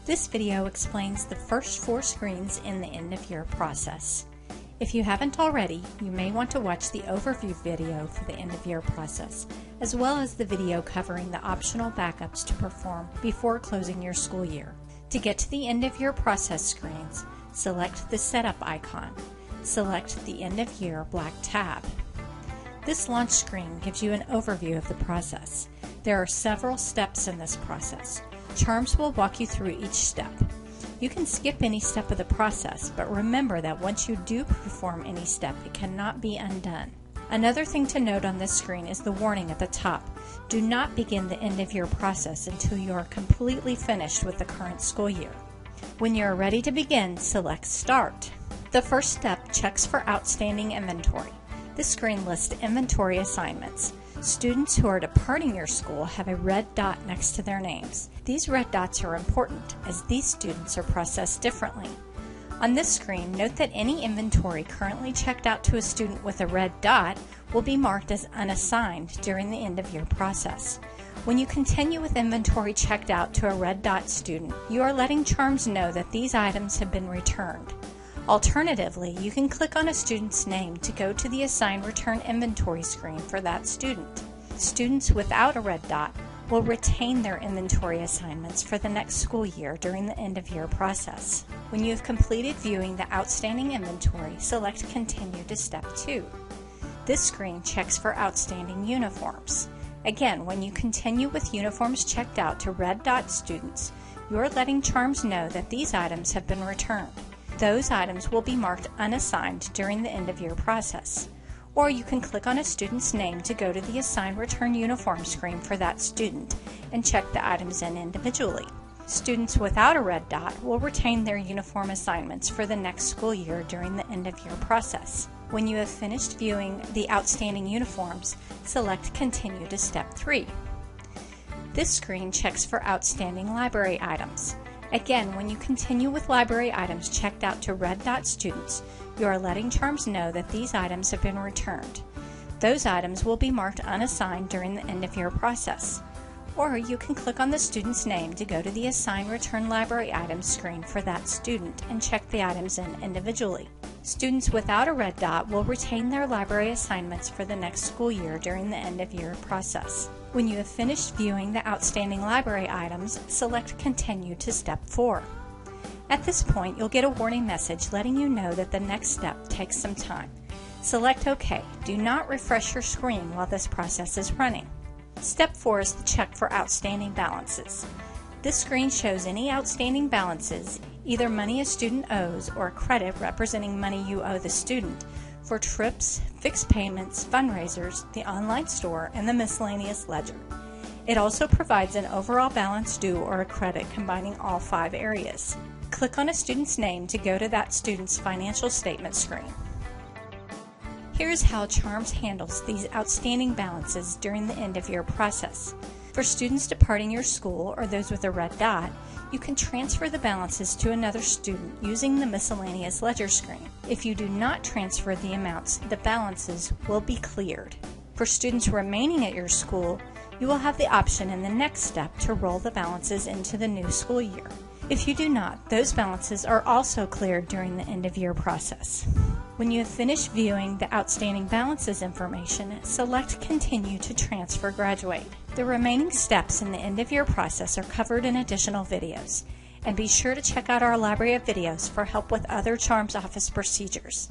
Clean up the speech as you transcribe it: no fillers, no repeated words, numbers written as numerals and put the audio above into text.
This video explains the first 4 screens in the end-of-year process. If you haven't already, you may want to watch the overview video for the end-of-year process, as well as the video covering the optional backups to perform before closing your school year. To get to the end-of-year process screens, select the Setup icon. Select the End-of-Year black tab. This launch screen gives you an overview of the process. There are several steps in this process. Charms will walk you through each step. You can skip any step of the process, but remember that once you do perform any step, it cannot be undone. Another thing to note on this screen is the warning at the top. Do not begin the end-of-year process until you are completely finished with the current school year. When you are ready to begin, select Start. The first step checks for outstanding inventory. This screen lists inventory assignments. Students who are departing your school have a red dot next to their names. These red dots are important as these students are processed differently. On this screen, note that any inventory currently checked out to a student with a red dot will be marked as unassigned during the end-of-year process. When you continue with inventory checked out to a red dot student, you are letting Charms know that these items have been returned. Alternatively, you can click on a student's name to go to the Assign Return Inventory screen for that student. Students without a red dot will retain their inventory assignments for the next school year during the end-of-year process. When you have completed viewing the outstanding inventory, select Continue to Step 2. This screen checks for outstanding uniforms. Again, when you continue with uniforms checked out to red dot students, you are letting Charms know that these items have been returned. Those items will be marked unassigned during the end-of-year process. Or you can click on a student's name to go to the Assign Return Uniform screen for that student and check the items in individually. Students without a red dot will retain their uniform assignments for the next school year during the end-of-year process. When you have finished viewing the outstanding uniforms, select Continue to Step 3. This screen checks for outstanding library items. Again, when you continue with library items checked out to red dot students, you are letting Charms know that these items have been returned. Those items will be marked unassigned during the end-of-year process. Or you can click on the student's name to go to the Assign Return Library Items screen for that student and check the items in individually. Students without a red dot will retain their library assignments for the next school year during the end-of-year process. When you have finished viewing the outstanding library items, select Continue to Step 4. At this point, you'll get a warning message letting you know that the next step takes some time. Select OK. Do not refresh your screen while this process is running. Step 4 is the check for outstanding balances. This screen shows any outstanding balances, either money a student owes or a credit representing money you owe the student, for trips, fixed payments, fundraisers, the online store, and the miscellaneous ledger. It also provides an overall balance due or a credit combining all 5 areas. Click on a student's name to go to that student's financial statement screen. Here's how Charms handles these outstanding balances during the end-of-year process. For students departing your school or those with a red dot, you can transfer the balances to another student using the miscellaneous ledger screen. If you do not transfer the amounts, the balances will be cleared. For students remaining at your school, you will have the option in the next step to roll the balances into the new school year. If you do not, those balances are also cleared during the end-of-year process. When you have finished viewing the outstanding balances information, select Continue to Transfer Graduate. The remaining steps in the end-of-year process are covered in additional videos, and be sure to check out our library of videos for help with other Charms Office procedures.